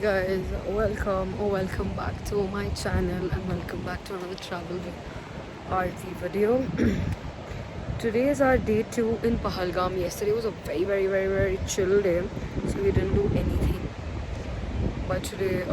guys, welcome back to my channel and welcome back to another travel with Aarati video. Today is our day 2 in Pahalgam. Yesterday was a very chill day, so we didn't do anything. But today,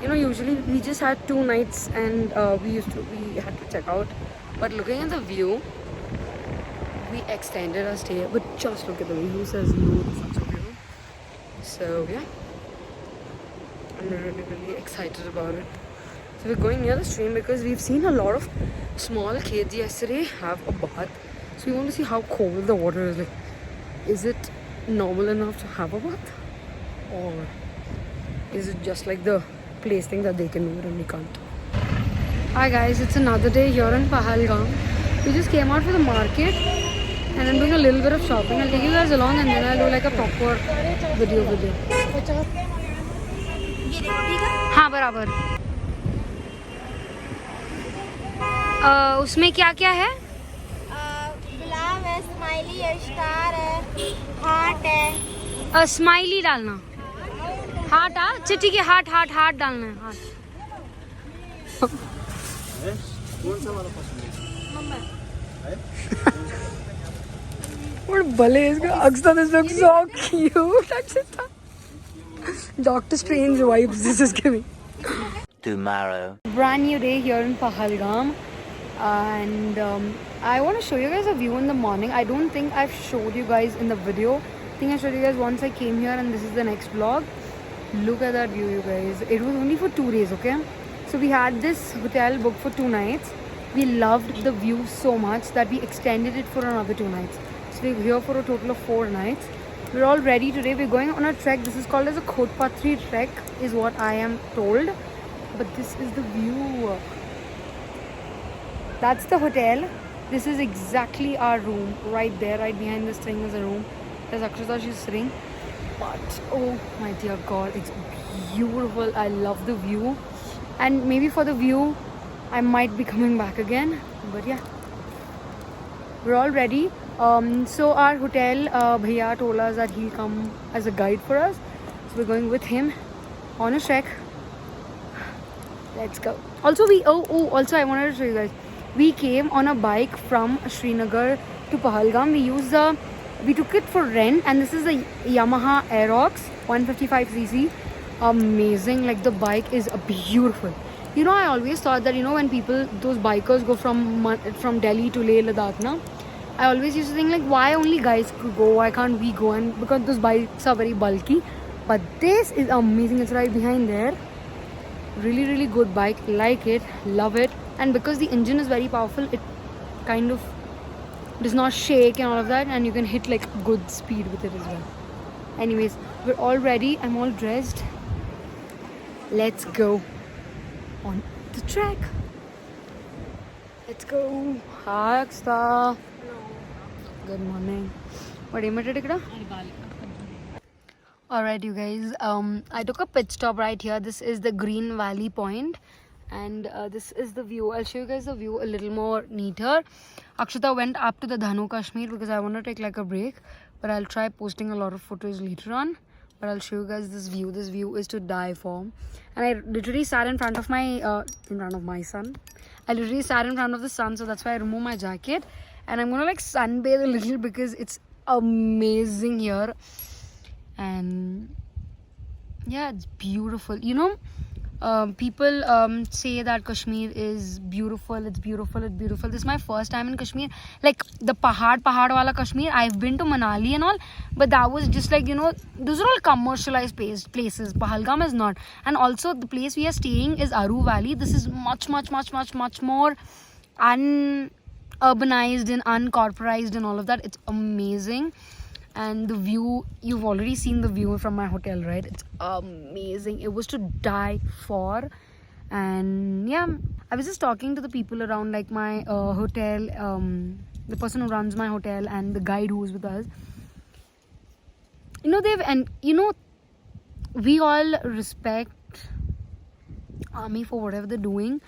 usually we just had 2 nights and we had to check out. But looking at the view, we extended our stay. But just look at the view. Who says view is such a view? So yeah, I'm really excited about it. So we're going near the stream because we've seen a lot of small kids yesterday have a bath. So we want to see how cold the water is. Like, is it normal enough to have a bath, or is it just like the place thing that they can do it and we can't? Hi guys, it's another day here in Pahalgam. We just came out for the market and I'm doing a little bit of shopping. I'll take you guys along and then I'll do like a proper video. हाँ बराबर. उसमें क्या क्या है? गुलाब है, smiley है, star है, heart है. स्माइली डालना. हार्ट अच्छा ठीक है. हार्ट डालना है. Heart. What bale Aksa, this looks so cute. Akshita. Doctor Strange vibes this is giving. Tomorrow. Brand new day here in Pahalgam, and I want to show you guys a view in the morning. I don't think I've showed you guys in the video. I think I showed you guys once I came here, and this is the next vlog. Look at that view, you guys. It was only for 2 days, okay? So we had this hotel booked for 2 nights. We loved the view so much that we extended it for another 2 nights. So we're here for a total of 4 nights. We're all ready today. We're going on a trek. This is called as a Khotpatri trek, is what I am told. But this is the view. That's the hotel. This is exactly our room. Right there, right behind this thing is a room. There's Akshita, she's sitting. But oh my dear God, it's beautiful. I love the view. And maybe for the view, I might be coming back again. But yeah, we're all ready. So our hotel bhaiya told us that he'll come as a guide for us. So we're going with him on a trek. Let's go. Also also I wanted to show you guys. We came on a bike from Srinagar to Pahalgam. We took it for rent, and this is a Yamaha Aerox 155cc. Amazing. Like, the bike is beautiful. I always thought that when those bikers go from Delhi to Leh Ladakh, na, I always used to think like, why only guys could go, why can't we go? And because those bikes are very bulky. But this is amazing. It's right behind there. Really good bike. Like it, love it. And because the engine is very powerful, it kind of does not shake and all of that, and you can hit like good speed with it as well. Anyways, we're all ready. I'm all dressed. Let's go on the trek. Let's go. Hi Akshita. Good morning. What are you? Alright, you guys, I took a pit stop right here. This is the Green Valley Point, and this is the view. I'll show you guys the view a little more neater. Akshita went up to the Dhanu Kashmir because I want to take like a break, but I'll try posting a lot of photos later on. But I'll show you guys this view. This view is to die for. And I literally sat in front of my sun. I literally sat in front of the sun, so that's why I removed my jacket. And I'm gonna like sunbathe a little because it's amazing here. And yeah, it's beautiful. People say that Kashmir is beautiful. It's beautiful. This is my first time in Kashmir. Like the pahad wala Kashmir. I've been to Manali and all, but that was just like, those are all commercialized places. Pahalgam is not. And also the place we are staying is Aru Valley. This is much more urbanized and uncorporatized and all of that. It's amazing. And the view, you've already seen the view from my hotel, right? It's amazing. It was to die for. And yeah, I was just talking to the people around like my hotel, the person who runs my hotel and the guide who's with us. We all respect army for whatever they're doing,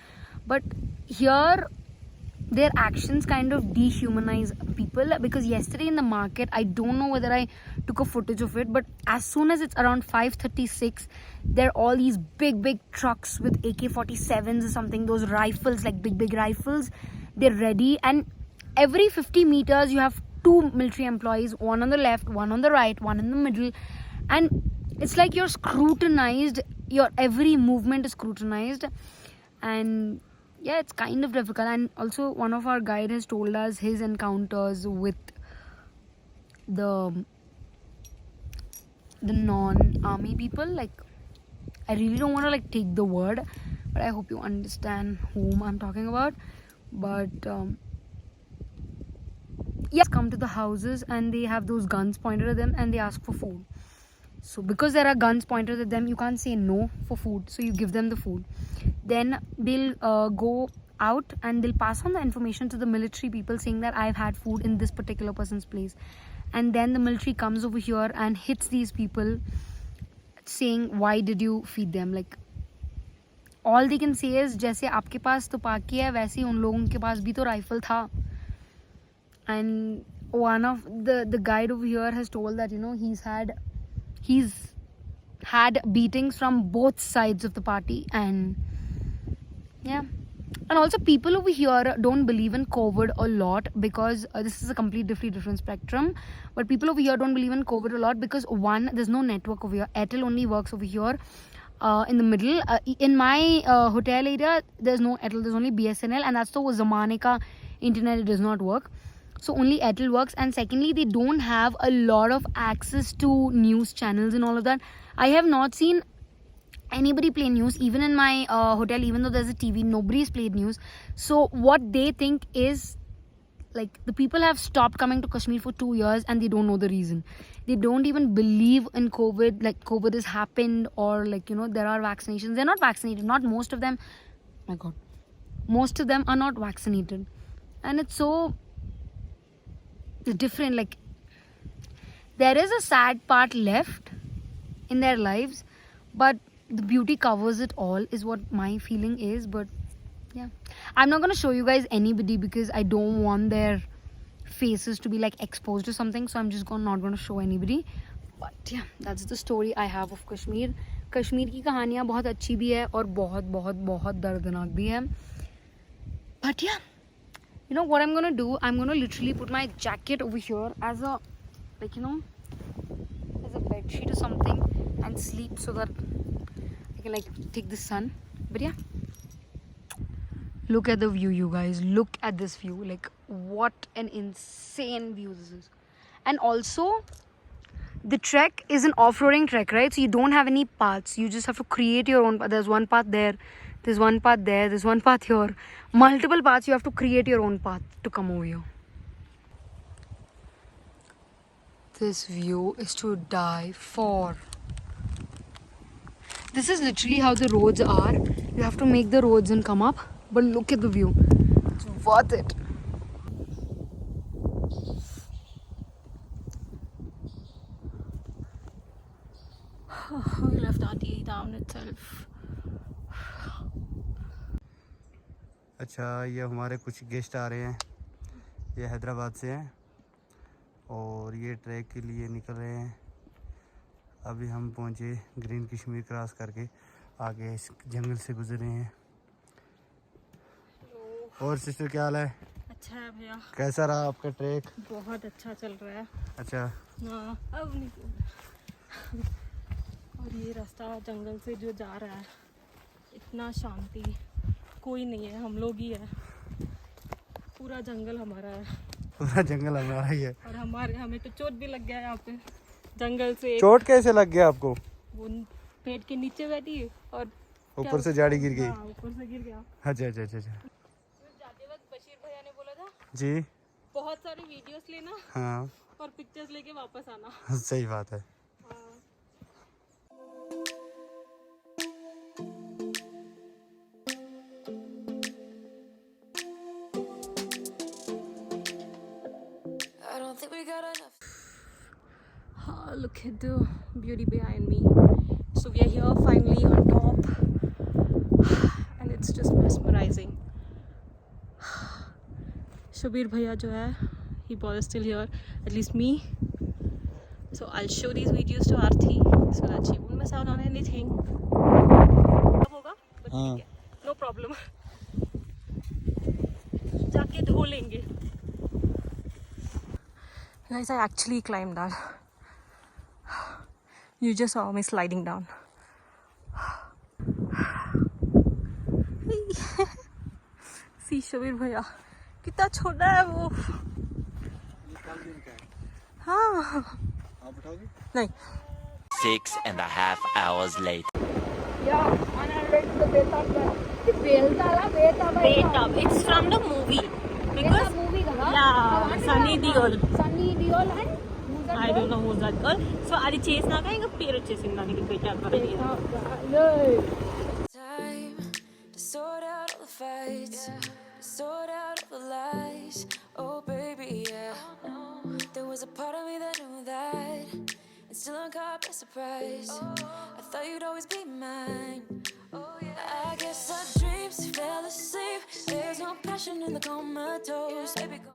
but here their actions kind of dehumanize people. Because yesterday in the market, I don't know whether I took a footage of it, but as soon as it's around 5:36, there are all these big trucks with AK-47s or something, those rifles, like big rifles. They're ready, and every 50 meters you have 2 military employees, one on the left, one on the right, one in the middle, and it's like you're scrutinized. Your every movement is scrutinized, and yeah, it's kind of difficult. And also, one of our guide has told us his encounters with the non-army people. Like, I really don't want to like take the word, but I hope you understand whom I'm talking about. But yes, come to the houses and they have those guns pointed at them and they ask for food. So because there are guns pointed at them, you can't say no for food, so you give them the food. Then they'll go out and they'll pass on the information to the military people saying that I've had food in this particular person's place. And then the military comes over here and hits these people saying, why did you feed them? Like, all they can say is, जैसे आपके पास तुपाकी है वैसे ही उन लोगों के पास भी तो rifle था. And one of the guide over here has told that, you know, he's had beatings from both sides of the party. And yeah, and also people over here don't believe in COVID a lot, because this is a completely different spectrum, but people over here don't believe in COVID a lot because, one, there's no network over here. Airtel only works over here in the middle. In my hotel area, there's no Airtel, there's only BSNL, and that's the zamane ka internet, it does not work. So only Airtel works. And secondly, they don't have a lot of access to news channels and all of that. I have not seen anybody play news. Even in my hotel, even though there's a TV, nobody's played news. So what they think is, like, the people have stopped coming to Kashmir for 2 years and they don't know the reason. They don't even believe in COVID, like COVID has happened, or like, you know, there are vaccinations. They're not vaccinated. Not most of them. My God. Most of them are not vaccinated. And it's so different. Like, there is a sad part left in their lives, but the beauty covers it all, is what my feeling is. But yeah, I'm not gonna show you guys anybody because I don't want their faces to be like exposed to something, so I'm just not gonna show anybody. But yeah, that's the story I have of Kashmir. Kashmir की कहानियाँ बहुत अच्छी भी है और बहुत बहुत बहुत दर्दनाक भी है. But yeah, you know what I'm gonna do? I'm gonna literally put my jacket over here as a, like, you know, as a bed sheet or something and sleep so that I can like take the sun. But yeah, look at the view, you guys. Look at this view. Like, what an insane view this is. And also, the trek is an off-roading trek, right? So you don't have any paths. You just have to create your own path. There's one path there, there's one path there, there's one path here. Multiple paths. You have to create your own path to come over here. This view is to die for. This is literally how the roads are. You have to make the roads and come up. But look at the view. It's worth it. We left Aarati town itself. अच्छा, ये हमारे कुछ guest आ रहे हैं. ये हैदराबाद से हैं और ये ट्रैक के लिए निकल रहे हैं. अभी हम पहुंचे ग्रीन कश्मीर क्रॉस करके, आगे इस जंगल से गुजरे हैं. और सिस्टर क्या हाल है? अच्छा है भैया. कैसा रहा आपका ट्रैक? बहुत अच्छा चल रहा है. अच्छा. हाँ, अब नहीं. और ये रास्ता जंगल से जो जा रहा है, इतना शांति, कोई नहीं है, हम लोग ही है. पूरा जंगल हमारा है. पूरा जंगल हमारा ही है. और हमें तो चोट भी लग गया यहाँ पे जंगल से. चोट कैसे लग गया आपको? वो पेट के नीचे बैठी और ऊपर से झाड़ी गिर गई. हाँ, ऊपर से गिर गया. अच्छा अच्छा अच्छा अच्छा. जाते वक्त बशीर भैया ने बोला था जी, बहुत सारी वीडियोस लेना. हाँ, और पिक्चर्स लेके वापस आना. सही बात है. Look at the beauty behind me. So we are here finally on top, and it's just mesmerizing. Shabir bhaiya jo hai, he was still here, at least me. So I'll show these videos to Aarti so that she won't miss out on anything. अब होगा, but ठीक है, no problem. जाके धो लेंगे. Guys, I actually climbed that. You just saw me sliding down. See Shabir bhaiya, कितना छोटा है वो. हाँ. आप उठाओगे? नहीं. 6.5 hours later. Betab. It's from the movie. Because yeah, Sunny Deol. Sunny Deol and I don't know who's that girl. So are you chasing na kayega pair chasing na ki beta kar rahi hai. Time to sort out all the fights, to sort out all the lies. Oh baby, yeah. There was a part of me that knew that, and still I'm caught by surprise. I thought you'd always be mine. I guess our dreams fell asleep. There's no passion in the comatose. Baby,